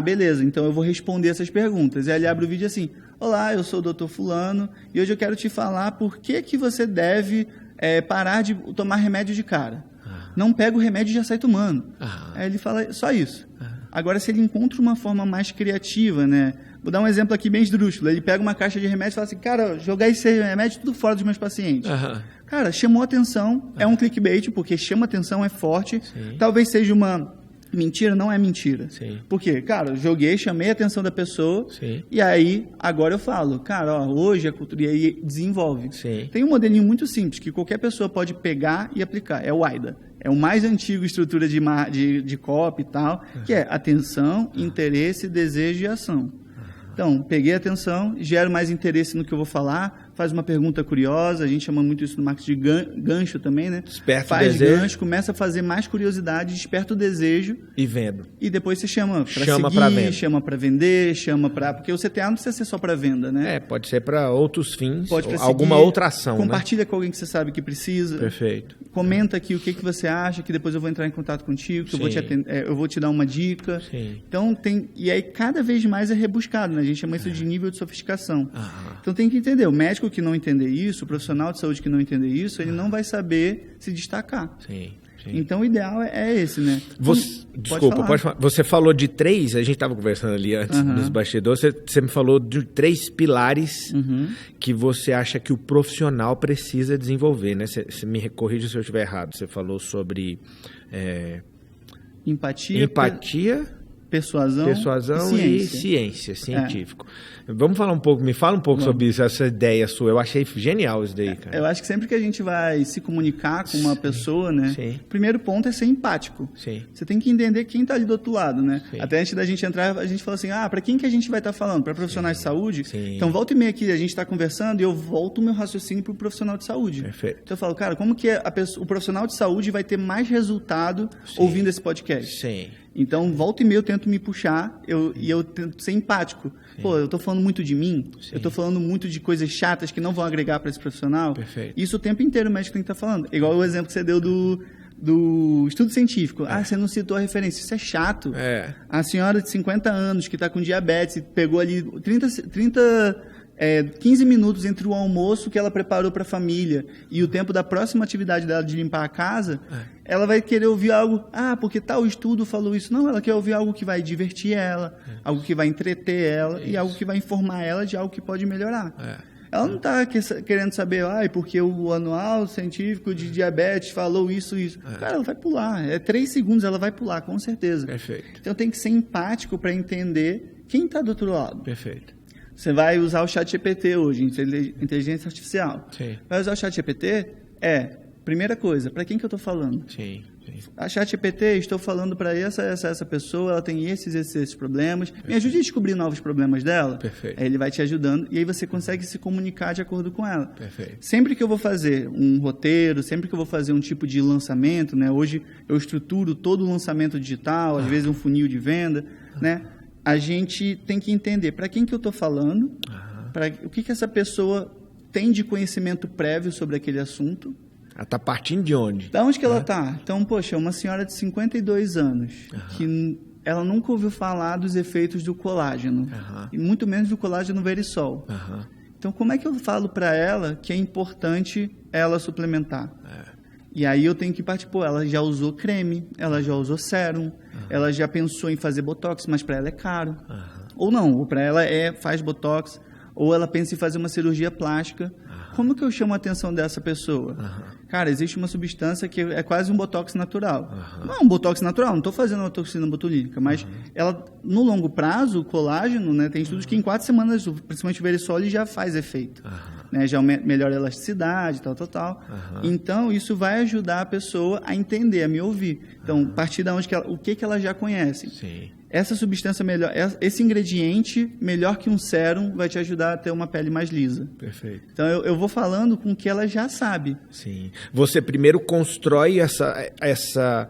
beleza, então eu vou responder essas perguntas. E aí ele abre o vídeo assim, olá, eu sou o Dr. Fulano e hoje eu quero te falar por que você deve parar de tomar remédio de cara. Não pega o remédio e já sai tomando. Aí ele fala só isso. Agora, se ele encontra uma forma mais criativa, né? Vou dar um exemplo aqui bem esdrúxulo. Ele pega uma caixa de remédio e fala assim, cara, jogar esse remédio tudo fora dos meus pacientes. Cara, chamou atenção, é um clickbait, porque chama atenção, é forte. Talvez seja uma mentira, não é mentira. Por quê? Cara, joguei, chamei a atenção da pessoa, e aí, agora eu falo, cara, hoje a cultura, e aí desenvolve. Tem um modelinho muito simples, que qualquer pessoa pode pegar e aplicar, é o AIDA. É o mais antigo estrutura de copy e tal, que é atenção, interesse, desejo e ação. Então, peguei a atenção, gero mais interesse no que eu vou falar, faz uma pergunta curiosa, a gente chama muito isso no marketing de gancho também, né? Desperta o desejo. Gancho, começa a fazer mais curiosidade, desperta o desejo. E vendo. E depois você chama para seguir, chama para vender, chama para... Porque o CTA não precisa ser só para venda, né? Pode ser para outros fins, pode pra alguma seguir, outra ação, compartilha com alguém que você sabe que precisa. Perfeito. Comenta aqui o que você acha, que depois eu vou entrar em contato contigo, que eu vou te dar uma dica. Então, e aí cada vez mais é rebuscado, né? A gente chama isso de nível de sofisticação. Então tem que entender, o médico que não entender isso, o profissional de saúde que não entender isso, ele não vai saber se destacar. Então o ideal é esse, né? Pode falar. Você falou de 3, a gente estava conversando ali antes nos bastidores, você me falou de 3 pilares que você acha que o profissional precisa desenvolver, né? Você me corrige se eu estiver errado. Você falou sobre empatia, persuasão e ciência, científico. Vamos falar um pouco, me fala um pouco sobre isso, essa ideia sua. Eu achei genial isso daí, cara. Eu acho que sempre que a gente vai se comunicar com uma pessoa, né? O primeiro ponto é ser empático. Você tem que entender quem está ali do outro lado, né? Até antes da gente entrar, a gente fala assim, para quem que a gente vai estar falando? Para profissionais de saúde? Então, volta e meia aqui, a gente está conversando e eu volto o meu raciocínio para o profissional de saúde. Perfeito. Então, eu falo, cara, como que o profissional de saúde vai ter mais resultado ouvindo esse podcast? Então, volta e meia eu tento me puxar e eu tento ser empático. Eu estou falando muito de mim, eu estou falando muito de coisas chatas que não vão agregar para esse profissional. Isso o tempo inteiro o médico tem que estar falando. Igual o exemplo que você deu do estudo científico. Você não citou a referência. Isso é chato. A senhora de 50 anos que está com diabetes, pegou ali 15 minutos entre o almoço que ela preparou para a família e o tempo da próxima atividade dela de limpar a casa, ela vai querer ouvir algo, porque tal estudo falou isso. Não, ela quer ouvir algo que vai divertir ela, algo que vai entreter ela e algo que vai informar ela de algo que pode melhorar. Ela não está querendo saber, porque o anual científico de diabetes falou isso. Cara, ela vai pular. 3 segundos, ela vai pular, com certeza. Perfeito. Então tem que ser empático para entender quem está do outro lado. Perfeito. Você vai usar o ChatGPT hoje, inteligência artificial. Sim. Vai usar o ChatGPT? Primeira coisa, para quem que eu estou falando? Sim. A ChatGPT, estou falando para essa pessoa, ela tem esses problemas. Perfeito. Me ajude a descobrir novos problemas dela. Perfeito. Aí ele vai te ajudando e aí você consegue se comunicar de acordo com ela. Perfeito. Sempre que eu vou fazer um roteiro, sempre que eu vou fazer um tipo de lançamento, né? Hoje eu estruturo todo o lançamento digital, às vezes um funil de venda, né? A gente tem que entender para quem que eu estou falando, o que essa pessoa tem de conhecimento prévio sobre aquele assunto. Ela está partindo de onde? Da onde que ela está? Então, poxa, uma senhora de 52 anos, que ela nunca ouviu falar dos efeitos do colágeno, e muito menos do colágeno verisol. Então, como é que eu falo para ela que é importante ela suplementar? E aí eu tenho que partir, ela já usou creme, ela já usou sérum, ela já pensou em fazer botox, mas para ela é caro. Ou não, ou para ela faz botox, ou ela pensa em fazer uma cirurgia plástica. Como que eu chamo a atenção dessa pessoa? Cara, existe uma substância que é quase um botox natural. Não é um botox natural, não estou fazendo uma toxina botulínica, mas ela, no longo prazo, o colágeno, né, tem estudos que em 4 semanas, principalmente o verisol, já faz efeito. Né, já melhora a elasticidade, tal. Então, isso vai ajudar a pessoa a entender, a me ouvir. Então, a partir da onde o que ela já conhece. Sim. Essa substância melhor, esse ingrediente, melhor que um sérum, vai te ajudar a ter uma pele mais lisa. Perfeito. Então, eu vou falando com o que ela já sabe. Sim. Você primeiro constrói essa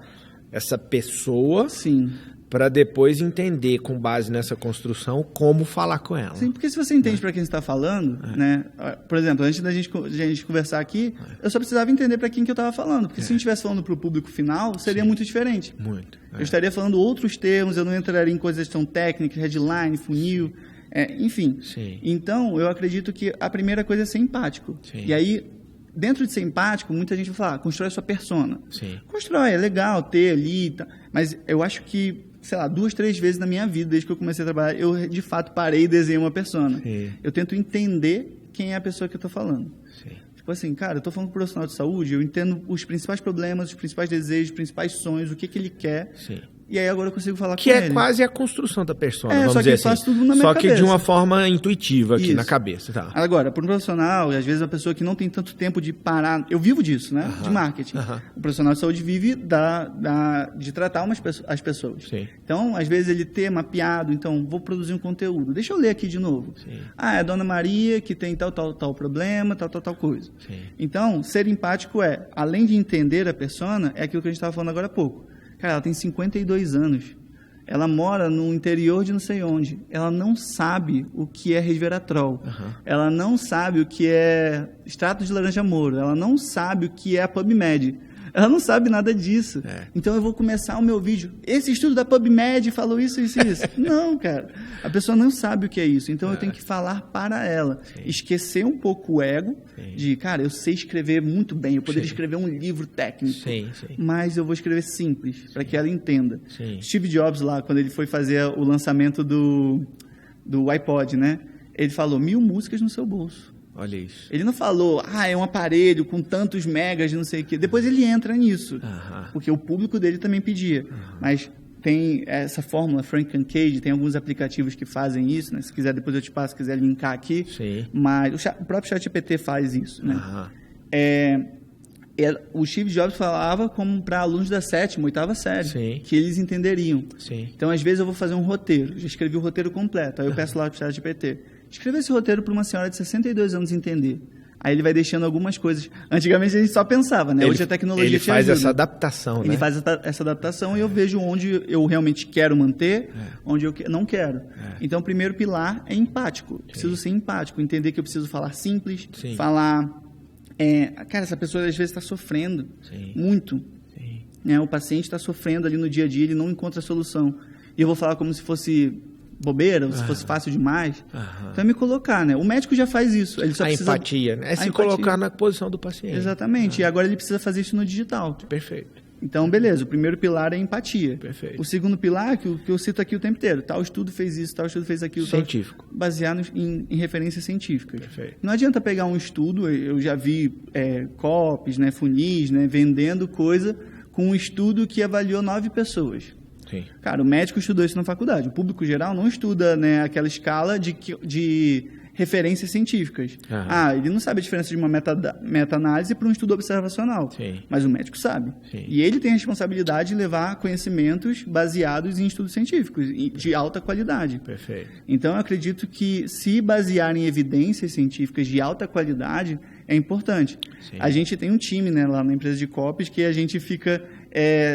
pessoa. Sim. Para depois entender, com base nessa construção, como falar com ela. Sim, porque se você entende para quem você está falando, né? Por exemplo, antes da gente conversar aqui, eu só precisava entender para quem que eu estava falando. Porque se a gente estivesse falando para o público final, seria muito diferente. Muito. Eu estaria falando outros termos, eu não entraria em coisas tão técnicas, headline, funil, enfim. Sim. Então, eu acredito que a primeira coisa é ser empático. Sim. E aí, dentro de ser empático, muita gente vai falar, constrói sua persona. Sim. Constrói, é legal ter ali, tá. Mas eu acho que 2, 3 vezes na minha vida, desde que eu comecei a trabalhar, eu de fato parei e desenhei uma persona. Sim. Eu tento entender quem é a pessoa que eu estou falando. Sim. Tipo assim, cara, eu estou falando com um profissional de saúde, eu entendo os principais problemas, os principais desejos, os principais sonhos, o que ele quer. Sim. E aí agora eu consigo falar que com ele. Que é quase a construção da persona, vamos só que dizer eu assim. faço tudo na minha só cabeça. Que de uma forma intuitiva aqui na cabeça. Tá. Agora, para um profissional, e às vezes uma pessoa que não tem tanto tempo de parar... Eu vivo disso, né? De marketing. O profissional de saúde vive de tratar as pessoas. Sim. Então, às vezes ele tem mapeado, então, vou produzir um conteúdo. Deixa eu ler aqui de novo. Sim. É a Dona Maria que tem tal problema, tal coisa. Sim. Então, ser empático além de entender a persona, é aquilo que a gente estava falando agora há pouco. Cara, ela tem 52 anos. Ela mora no interior de não sei onde. Ela não sabe o que é resveratrol. Ela não sabe o que é extrato de laranja moro. Ela não sabe o que é a PubMed. Ela não sabe nada disso. Então eu vou começar o meu vídeo. Esse estudo da PubMed falou isso. Não, cara. A pessoa não sabe o que é isso. Então eu tenho que falar para ela. Sim. Esquecer um pouco o ego de, cara, eu sei escrever muito bem. Eu poderia escrever um livro técnico. Mas eu vou escrever simples, para que ela entenda. Steve Jobs lá, quando ele foi fazer o lançamento do iPod, né? Ele falou 1000 músicas no seu bolso. Olha isso. Ele não falou, é um aparelho com tantos megas, não sei o quê. Depois ele entra nisso, porque o público dele também pedia. Mas tem essa fórmula, Frank and Cage, tem alguns aplicativos que fazem isso, né? Se quiser, depois eu te passo, se quiser linkar aqui. Sim. Mas o próprio ChatGPT faz isso, né? O Steve Jobs falava como para alunos da 7ª, 8ª série, que eles entenderiam. Então, às vezes, eu vou fazer um roteiro. Já escrevi o roteiro completo. Aí eu peço lá para o ChatGPT. Escreva esse roteiro para uma senhora de 62 anos entender. Aí ele vai deixando algumas coisas. Antigamente a gente só pensava, né? Hoje a tecnologia te ajuda. Ele faz essa adaptação, né? Ele faz essa adaptação e eu vejo onde eu realmente quero manter, onde eu não quero. Então, o primeiro pilar é empático. Preciso ser empático, entender que eu preciso falar simples, falar... cara, essa pessoa às vezes está sofrendo muito. né? O paciente está sofrendo ali no dia a dia, ele não encontra solução. E eu vou falar como se fosse bobeira, ou se fosse fácil demais. Então é me colocar, né? O médico já faz isso. Ele só precisa... empatia, né? É se colocar na posição do paciente. Exatamente. E agora ele precisa fazer isso no digital. Perfeito. Então, beleza. O primeiro pilar é empatia. Perfeito. O segundo pilar, que eu cito aqui o tempo inteiro. Tal estudo fez isso, tal estudo fez aquilo. Científico. Baseado em referências científicas. Perfeito. Não adianta pegar um estudo, eu já vi copies, né, funis, né, vendendo coisa com um estudo que avaliou 9 pessoas. Sim. Cara, o médico estudou isso na faculdade. O público geral não estuda, né, aquela escala de referências científicas. Ele não sabe a diferença de uma meta-análise para um estudo observacional. Sim. Mas o médico sabe. Sim. E ele tem a responsabilidade de levar conhecimentos baseados em estudos científicos, de alta qualidade. Perfeito. Então, eu acredito que se basear em evidências científicas de alta qualidade é importante. Sim. A gente tem um time, né, lá na empresa de copies que a gente fica...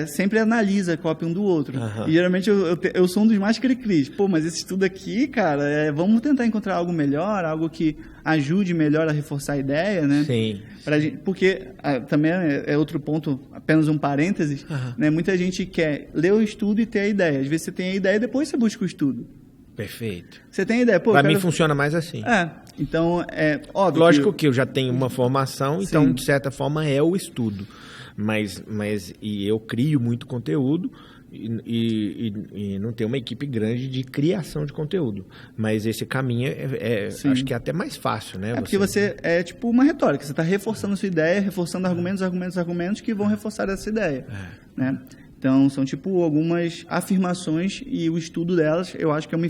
sempre analisa a cópia um do outro. E geralmente eu sou um dos mais cri-cris. Pô, mas esse estudo aqui, cara, vamos tentar encontrar algo melhor, algo que ajude melhor a reforçar a ideia, né? Sim. Porque também é outro ponto, apenas um parênteses, né? Muita gente quer ler o estudo e ter a ideia. Às vezes você tem a ideia e depois você busca o estudo. Perfeito. Você tem a ideia. Pô, Pra mim funciona mais assim. Então, é óbvio. Lógico que eu já tenho uma formação, então, de certa forma, é o estudo. Mas eu crio muito conteúdo e não tenho uma equipe grande de criação de conteúdo. Mas esse caminho acho que é até mais fácil, né? Porque você é tipo uma retórica. Você está reforçando a sua ideia, reforçando argumentos que vão reforçar essa ideia. Né? Então, são tipo algumas afirmações e o estudo delas, eu acho que é uma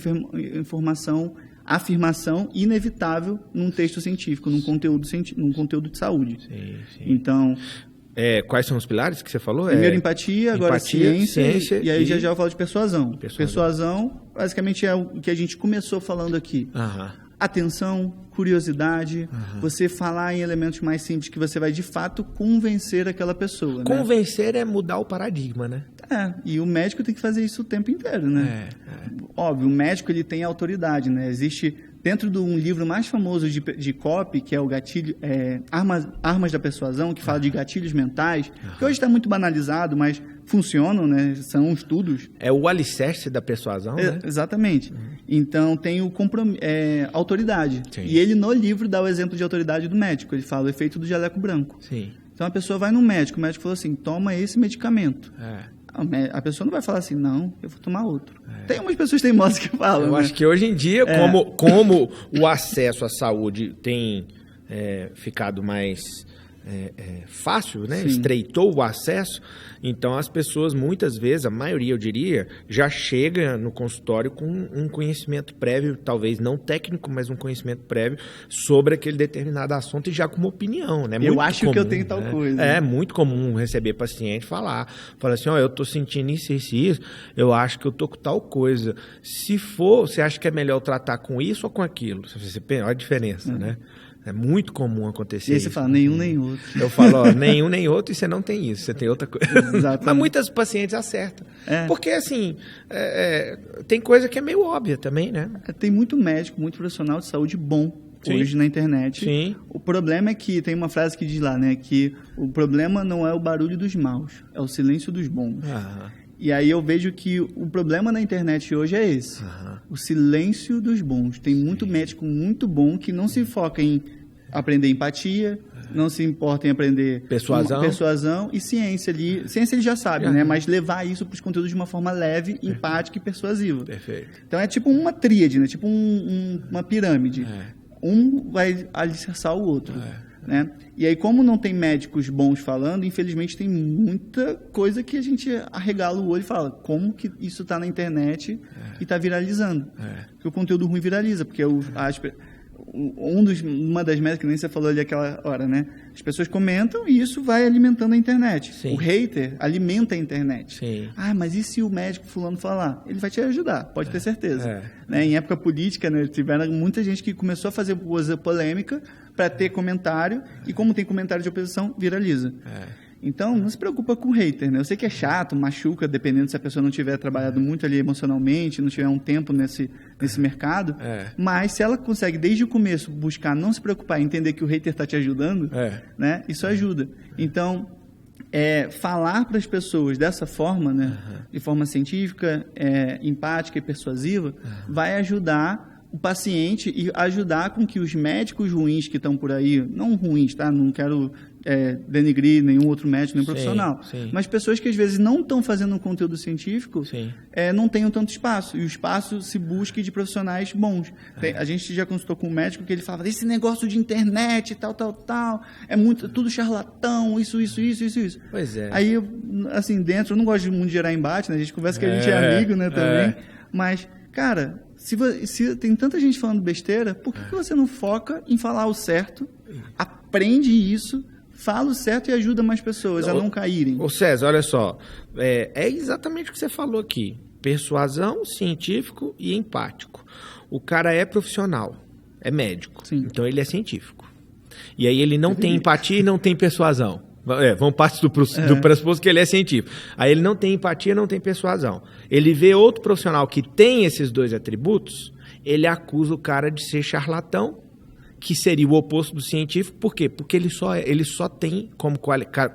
afirmação inevitável num texto científico, num conteúdo de saúde. Sim. Então... quais são os pilares que você falou? Primeiro empatia, agora ciência e aí já eu falo de persuasão. Persuasão, basicamente, é o que a gente começou falando aqui. Atenção, curiosidade, você falar em elementos mais simples que você vai, de fato, convencer aquela pessoa. Convencer, né? É mudar o paradigma, né? E o médico tem que fazer isso o tempo inteiro, né? Óbvio, o médico ele tem autoridade, né? Existe... Dentro de um livro mais famoso de copy, que é o Gatilho, Armas da Persuasão, que fala de gatilhos mentais, que hoje está muito banalizado, mas funcionam, né? São estudos. É o alicerce da persuasão, né? Exatamente. Então, tem o autoridade. Sim. E ele, no livro, dá o exemplo de autoridade do médico. Ele fala o efeito do jaleco branco. Sim. Então, a pessoa vai no médico, o médico falou assim, toma esse medicamento. A pessoa não vai falar assim, não, eu vou tomar outro. Tem umas pessoas teimosas que falam. Eu acho que hoje em dia, como o acesso à saúde tem ficado mais fácil, né? Estreitou o acesso, então as pessoas muitas vezes, a maioria eu diria, já chega no consultório com um conhecimento prévio, talvez não técnico, mas um conhecimento prévio sobre aquele determinado assunto e já com uma opinião, né? Eu acho comum, que eu tenho tal coisa. É muito comum receber paciente falar assim, eu tô sentindo isso, eu acho que eu tô com tal coisa. Se for, você acha que é melhor tratar com isso ou com aquilo? Você pensa, olha a diferença, né? É muito comum acontecer isso. E você fala, nenhum nem outro. Eu falo, nenhum nem outro, e você não tem isso, você tem outra coisa. Exatamente. Mas muitas pacientes acertam. Porque, assim, tem coisa que é meio óbvia também, né? Tem muito médico, muito profissional de saúde bom hoje na internet. Sim. O problema é que, tem uma frase que diz lá, né, que o problema não é o barulho dos maus, é o silêncio dos bons. E aí eu vejo que o problema na internet hoje é esse, o silêncio dos bons. Tem muito médico muito bom que não se foca em aprender empatia, não se importa em aprender persuasão e ciência ali. Ciência ele já sabe, né? Mas levar isso para os conteúdos de uma forma leve, empática e persuasiva. Perfeito. Então é tipo uma tríade, né? Tipo uma pirâmide. Um vai alicerçar o outro. Né? E aí, como não tem médicos bons falando, infelizmente tem muita coisa que a gente arregala o olho e fala, como que isso está na internet e está viralizando? Porque o conteúdo ruim viraliza, porque uma das metas que nem você falou ali aquela hora, né? As pessoas comentam e isso vai alimentando a internet. Sim. O hater alimenta a internet. Sim. Mas e se o médico fulano falar? Ele vai te ajudar, pode ter certeza. Né? Em época política, né, tiveram muita gente que começou a fazer coisa polêmica para ter comentário, e como tem comentário de oposição, viraliza. Então, não se preocupa com o hater, né? Eu sei que é chato, machuca, dependendo se a pessoa não tiver trabalhado muito ali emocionalmente, não tiver um tempo nesse mercado, mas se ela consegue, desde o começo, buscar não se preocupar e entender que o hater está te ajudando, né? Isso ajuda. Então, falar para as pessoas dessa forma, né, de forma científica, empática e persuasiva, vai ajudar o paciente e ajudar com que os médicos ruins que estão por aí, não ruins, tá? Não quero denegrir nenhum outro médico, nem profissional, mas pessoas que às vezes não estão fazendo um conteúdo científico, não tenham tanto espaço, e o espaço se busque de profissionais bons. A gente já consultou com um médico que ele falava, esse negócio de internet, tal, tudo charlatão, isso. Pois é. Aí, assim, dentro, eu não gosto de muito gerar embate, né? A gente conversa que a gente é amigo, né, também, mas, cara, se tem tanta gente falando besteira, por que você não foca em falar o certo, aprende isso, fala o certo e ajuda mais pessoas a não caírem? Ô César, olha só, é exatamente o que você falou aqui, persuasão, científico e empático. O cara é profissional, é médico, então ele é científico. E aí ele não tem empatia e não tem persuasão. Vamos partir do pressuposto que ele é científico. Aí ele não tem empatia, não tem persuasão. Ele vê outro profissional que tem esses dois atributos, ele acusa o cara de ser charlatão, que seria o oposto do científico. Por quê? Porque ele só tem como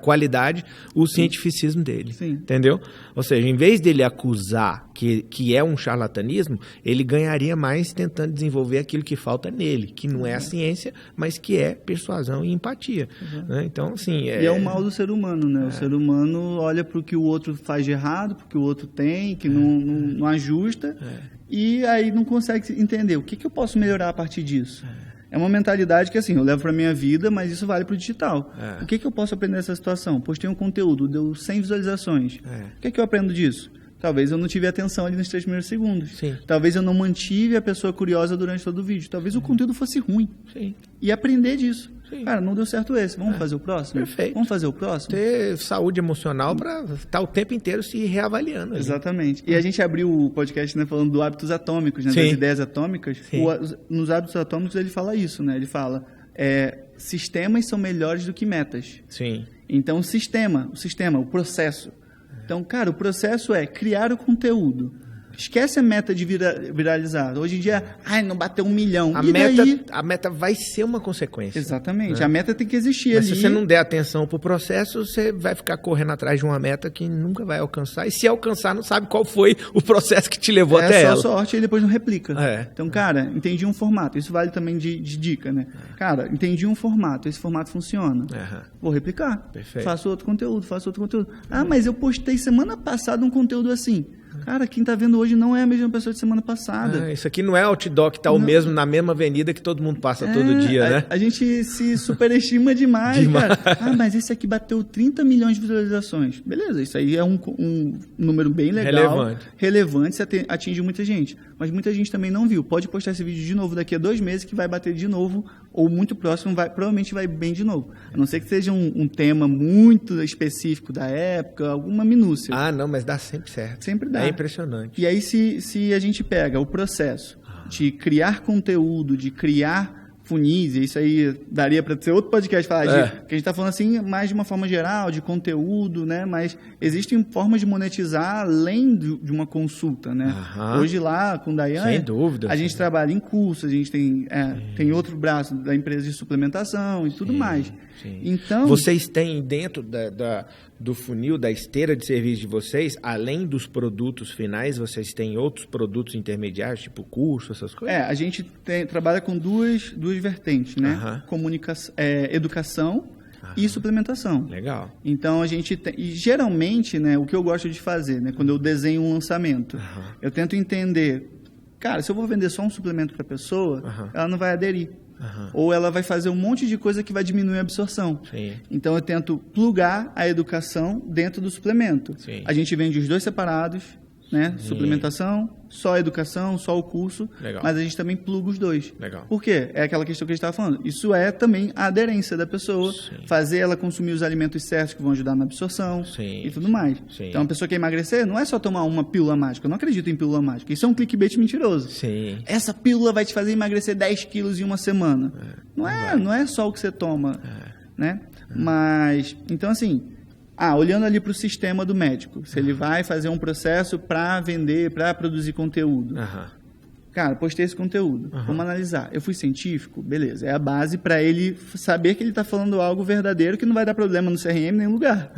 qualidade o cientificismo dele. Entendeu? Ou seja, em vez dele acusar que é um charlatanismo, ele ganharia mais tentando desenvolver aquilo que falta nele, que não é a ciência, mas que é persuasão e empatia. Né? Então, assim... E é o mal do ser humano, né? O ser humano olha para o que o outro faz de errado, para o que o outro tem, que não ajusta, e aí não consegue entender o que eu posso melhorar a partir disso. É uma mentalidade que, assim, eu levo para a minha vida, mas isso vale para o digital. O que eu posso aprender nessa situação? Postei um conteúdo, deu 100 visualizações. O que eu aprendo disso? Talvez eu não tive atenção ali nos 3 primeiros segundos. Talvez eu não mantive a pessoa curiosa durante todo o vídeo. Talvez o conteúdo fosse ruim. E aprender disso. Cara, não deu certo esse. Vamos fazer o próximo? Perfeito. Vamos fazer o próximo? Ter saúde emocional para estar o tempo inteiro se reavaliando. Exatamente. E a gente abriu o podcast, né, falando do hábitos atômicos, né, das ideias atômicas. Nos hábitos atômicos ele fala isso, né? Ele fala, sistemas são melhores do que metas. Então o sistema, o processo. Então, cara, o processo é criar o conteúdo. Esquece a meta de viralizar. Hoje em dia, não bateu 1 milhão. A meta vai ser uma consequência. Exatamente. Né? A meta tem que existir ali. Se você não der atenção pro processo, você vai ficar correndo atrás de uma meta que nunca vai alcançar. E se alcançar, não sabe qual foi o processo que te levou até ela. É só sorte e depois não replica. Então, cara, entendi um formato. Isso vale também de dica, né? Cara, entendi um formato. Esse formato funciona. Vou replicar. Perfeito. Faço outro conteúdo. Mas eu postei semana passada um conteúdo assim. Cara, quem tá vendo hoje não é a mesma pessoa de semana passada. Isso aqui não é outdoor que tá o mesmo na mesma avenida que todo mundo passa todo dia, né? A gente se superestima demais, cara. Mas esse aqui bateu 30 milhões de visualizações. Beleza, isso aí é um número bem legal. Relevante, você atinge muita gente. Mas muita gente também não viu. Pode postar esse vídeo de novo daqui a 2 meses que vai bater de novo, ou muito próximo, provavelmente vai bem de novo. A não ser que seja um tema muito específico da época, alguma minúcia. Não, mas dá sempre certo. Sempre dá. É impressionante. E aí, se a gente pega o processo de criar conteúdo, de criar funis, isso aí daria para ser outro podcast falar que a gente está falando assim mais de uma forma geral, de conteúdo, né? Mas existem formas de monetizar além de uma consulta, né? Hoje lá com o Daiane, sem dúvida, a gente trabalha em cursos, a gente tem outro braço da empresa de suplementação e tudo mais. Então, vocês têm dentro do funil, da esteira de serviço de vocês, além dos produtos finais, vocês têm outros produtos intermediários, tipo curso, essas coisas? A gente trabalha com duas vertentes, né? Educação e suplementação. Legal. Então, a gente tem... E, geralmente, né, o que eu gosto de fazer, né, quando eu desenho um lançamento, eu tento entender... Cara, se eu vou vender só um suplemento para a pessoa, ela não vai aderir. Ou ela vai fazer um monte de coisa que vai diminuir a absorção. Então, eu tento plugar a educação dentro do suplemento. A gente vende os dois separados, né? Suplementação, só a educação, só o curso. Mas a gente também pluga os dois. Por quê? É aquela questão que a gente estava falando. Isso é também a aderência da pessoa. Fazer ela consumir os alimentos certos que vão ajudar na absorção e tudo mais. Então, a pessoa que quer emagrecer não é só tomar uma pílula mágica. Eu não acredito em pílula mágica. Isso é um clickbait mentiroso. Essa pílula vai te fazer emagrecer 10 quilos em uma semana. Não é só o que você toma. Né? Mas, então assim... olhando ali para o sistema do médico, se ele vai fazer um processo para vender, para produzir conteúdo. Cara, postei esse conteúdo. Vamos analisar. Eu fui científico? Beleza. É a base para ele saber que ele está falando algo verdadeiro que não vai dar problema no CRM em nenhum lugar.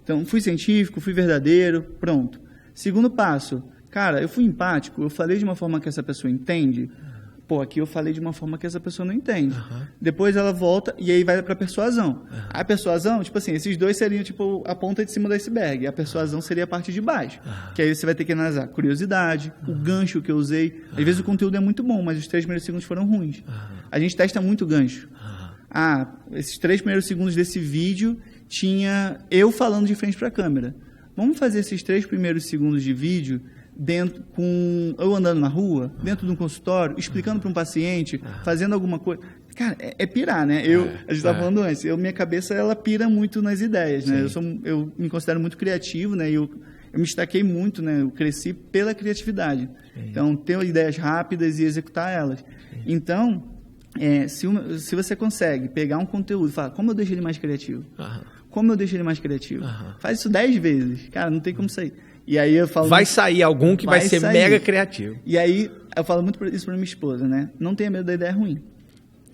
Então, fui científico, fui verdadeiro, pronto. Segundo passo. Cara, eu fui empático, eu falei de uma forma que essa pessoa entende. Pô, aqui eu falei de uma forma que essa pessoa não entende. Depois ela volta e aí vai para persuasão. A persuasão, tipo assim, esses dois seriam tipo a ponta de cima do iceberg. A persuasão seria a parte de baixo. Que aí você vai ter que analisar curiosidade, o gancho que eu usei. Às vezes o conteúdo é muito bom, mas os 3 primeiros segundos foram ruins. A gente testa muito o gancho. Esses 3 primeiros segundos desse vídeo tinha eu falando de frente para a câmera. Vamos fazer esses 3 primeiros segundos de vídeo eu andando na rua, dentro de um consultório, explicando para um paciente, fazendo alguma coisa. Cara, é pirar, né? A gente estava falando antes, minha cabeça ela pira muito nas ideias, né? Eu me considero muito criativo, né? Eu me destaquei muito, né? Eu cresci pela criatividade. Então, ter ideias rápidas e executar elas. Então, se você consegue pegar um conteúdo e falar, como eu deixo ele mais criativo? Como eu deixo ele mais criativo? Faz isso 10 vezes. Cara, não tem como sair. E aí eu falo... Vai sair algum que vai ser mega criativo. E aí eu falo muito isso pra minha esposa, né? Não tenha medo da ideia ruim.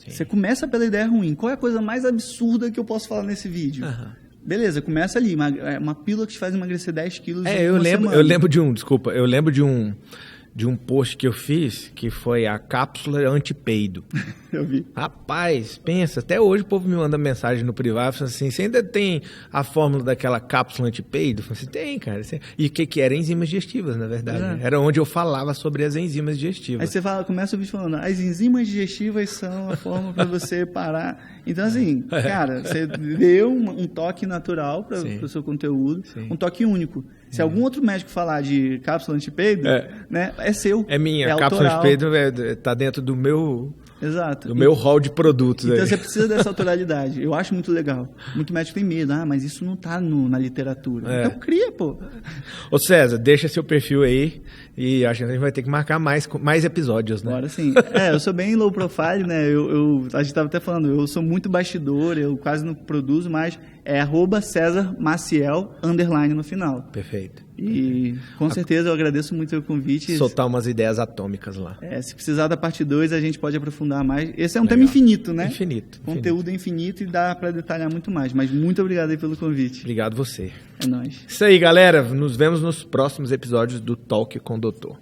Você começa pela ideia ruim. Qual é a coisa mais absurda que eu posso falar nesse vídeo? Beleza, começa ali. Uma pílula que te faz emagrecer 10 quilos em uma semana. Eu lembro de um post que eu fiz, que foi a cápsula antipeido. Eu vi. Rapaz, pensa, até hoje o povo me manda mensagem no privado, falando assim, você ainda tem a fórmula daquela cápsula antipeido? Eu falei assim, tem, cara. E o que era? Enzimas digestivas, na verdade. Era onde eu falava sobre as enzimas digestivas. Aí você começa o vídeo falando, as enzimas digestivas são a forma para você parar. Então, assim, cara, você deu um toque natural para o seu conteúdo, um toque único. Se algum outro médico falar de cápsula antipeido, né, é seu. É minha. A cápsula antipeido está dentro do meu... Exato. Do meu hall de produtos. Então aí. Você precisa dessa autoralidade. Eu acho muito legal. Muito médico tem medo. Mas isso não está na literatura. Então cria, pô. Ô César, deixa seu perfil aí e acho que a gente vai ter que marcar mais episódios, né? Agora sim. Eu sou bem low profile, né? A gente estava até falando, eu sou muito bastidor, eu quase não produzo, mas é @CesarMaciel _ no final. Perfeito. E com certeza eu agradeço muito o convite. Soltar umas ideias atômicas lá. Se precisar da parte 2, a gente pode aprofundar mais. Esse é um tema infinito, né? Infinito. Conteúdo infinito e dá para detalhar muito mais. Mas muito obrigado aí pelo convite. Obrigado você. É nóis. Isso aí, galera. Nos vemos nos próximos episódios do Talk com o Doutor.